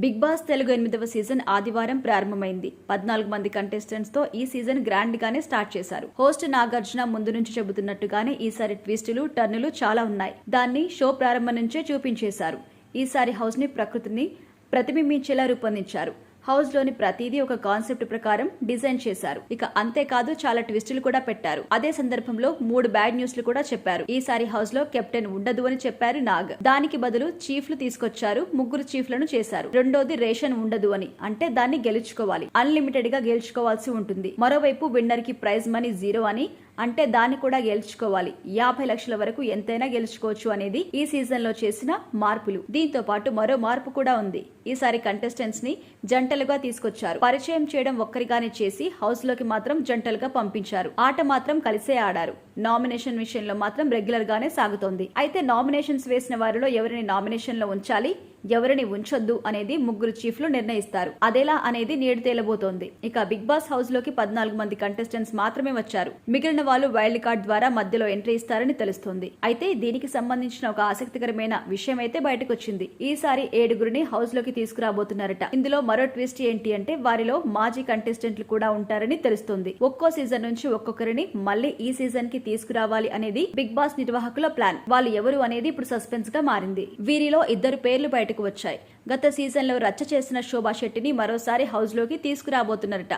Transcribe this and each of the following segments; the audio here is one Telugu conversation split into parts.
బిగ్ బాస్ తెలుగు 8వ సీజన్ ఆదివారం ప్రారంభమైంది. 14 మంది కంటెస్టెంట్స్ తో ఈ సీజన్ గ్రాండ్ గానే స్టార్ట్ చేశారు. హోస్ట్ నాగార్జున ముందు నుంచి చెబుతున్నట్టుగానే ఈసారి ట్విస్టులు, టర్నులు చాలా ఉన్నాయి. దాన్ని షో ప్రారంభం నుంచే చూపించేశారు. ఈసారి హౌస్ ని ప్రకృతిని ప్రతిబింబించేలా రూపొందించారు. హౌస్ లోని ప్రతిదీ ఒక కాన్సెప్ట్ ప్రకారం డిజైన్ చేశారు. ఇక అంతేకాదు చాలా ట్విస్టులు కూడా పెట్టారు. అదే సందర్భంలో 3 బ్యాడ్ న్యూస్లు కూడా చెప్పారు. ఈసారి హౌస్ లో కెప్టెన్ ఉండదు అని చెప్పారు నాగ్. దానికి బదులు చీఫ్లు తీసుకొచ్చారు. 3 చీఫ్లను చేశారు. రెండోది రేషన్ ఉండదు అని, అంటే దాన్ని గెలుచుకోవాలి, అన్లిమిటెడ్ గా గెలుచుకోవాల్సి ఉంటుంది. మరోవైపు విన్నర్ కి ప్రైజ్ మనీ 0 అని, అంటే దాన్ని కూడా గెలుచుకోవాలి. 50 లక్షల వరకు ఎంతైనా గెలుచుకోవచ్చు అనేది ఈ సీజన్ లో చేసిన మార్పులు. దీంతో పాటు మరో మార్పు కూడా ఉంది. ఈసారి కంటెస్టెంట్స్ ని జంటలుగా తీసుకొచ్చారు. పరిచయం చేయడం ఒక్కరిగానే చేసి హౌస్ లోకి మాత్రం జంటలుగా పంపించారు. ఆట మాత్రం కలిసే ఆడారు. నామినేషన్ విషయంలో మాత్రం రెగ్యులర్ గానే సాగుతోంది. అయితే నామినేషన్స్ వేసిన వారిలో ఎవరిని నామినేషన్ లో ఉంచాలి, ఎవరిని ఉంచొద్దు అనేది 3 చీఫ్లు నిర్ణయిస్తారు. అదెలా అనేది నేడు తేలబోతోంది. ఇక బిగ్ బాస్ హౌస్ లోకి 14 మంది కంటెస్టెంట్స్ మాత్రమే వచ్చారు. మిగిలిన వాళ్ళు వైల్డ్ కార్డ్ ద్వారా మధ్యలో ఎంట్రీ ఇస్తారని తెలుస్తోంది. అయితే దీనికి సంబంధించిన ఒక ఆసక్తికరమైన విషయం అయితే బయటకు వచ్చింది. ఈసారి 7గురిని హౌస్ లోకి తీసుకురాబోతున్నారట. ఇందులో మరో ట్విస్ట్ ఏంటి అంటే వారిలో మాజీ కంటెస్టెంట్లు కూడా ఉంటారని తెలుస్తోంది. ఒక్కో సీజన్ నుంచి ఒక్కొక్కరిని మళ్ళీ ఈ సీజన్ కి తీసుకురావాలి అనేది బిగ్ బాస్ నిర్వాహకుల ప్లాన్. వాళ్ళు ఎవరు అనేది ఇప్పుడు సస్పెన్స్ గా మారింది. వీరిలో 2 పేర్లు బయటకు వచ్చాయి. గత సీజన్ లో రచ్చ చేసిన శోభా శెట్టిని మరోసారి హౌస్ లోకి తీసుకురాబోతున్నారట.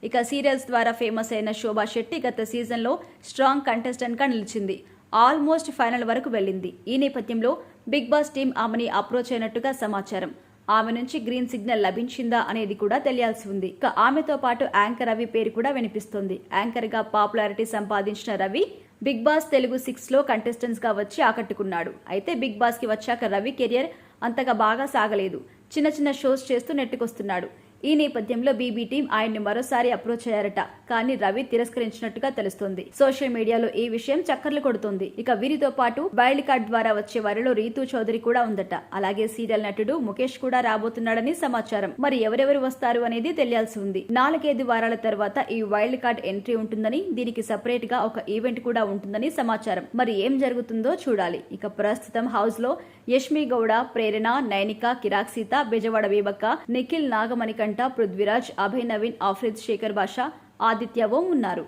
ఇక సీరియల్స్ ద్వారా ఫేమస్ అయిన శోభా శెట్టి గత సీజన్ లో స్ట్రాంగ్ కంటెస్టెంట్ గా నిలిచింది. ఆల్మోస్ట్ ఫైనల్ వరకు వెళ్ళింది. ఈ నేపథ్యంలో బిగ్ బాస్ టీం ఆమెని అప్రోచ్ అయినట్టుగా సమాచారం. ఆమె నుంచి గ్రీన్ సిగ్నల్ లభించిందా అనేది కూడా తెలియాల్సి ఉంది. ఇక ఆమెతో పాటు యాంకర్ రవి పేరు కూడా వినిపిస్తుంది. యాంకర్ గా పాపులారిటీ సంపాదించిన రవి బిగ్ బాస్ తెలుగు 6 లో కంటెస్టెంట్స్ గా వచ్చి ఆకట్టుకున్నాడు. అయితే బిగ్ బాస్ కి వచ్చాక రవి కెరియర్ అంతగా బాగా సాగలేదు. చిన్న చిన్న షోస్ చేస్తూ నెట్టుకొస్తున్నాడు. ఈ నేపథ్యంలో బీబీ టీం ఆయన్ని మరోసారి అప్రోచ్ అయ్యారట. కానీ రవి తిరస్కరించినట్టుగా తెలుస్తోంది. సోషల్ మీడియాలో ఈ విషయం చక్కర్లు కొడుతుంది. ఇక వీరితో పాటు వైల్డ్ కార్డ్ ద్వారా వచ్చే వారిలో రీతూ చౌదరి కూడా ఉందట. అలాగే సీరియల్ నటుడు ముఖేష్ కూడా రాబోతున్నాడని సమాచారం. మరి ఎవరెవరు వస్తారు అనేది తెలియాల్సి ఉంది. 4-5 వారాల తర్వాత ఈ వైల్డ్ కార్డ్ ఎంట్రీ ఉంటుందని, దీనికి సెపరేట్ గా ఒక ఈవెంట్ కూడా ఉంటుందని సమాచారం. మరి ఏం జరుగుతుందో చూడాలి. ఇక ప్రస్తుతం హౌస్ లో యష్మి గౌడ, ప్రేరణ, నైనిక, కిరాక్ సీత, బెజవాడ బేబక్క, నిఖిల్, నాగమణికంఠ, పృథ్వీరాజ్, అభయ్ నవీన్, ఆఫ్రిద్, శేఖర్ బాషా, ఆదిత్య ఓం ఉన్నారు.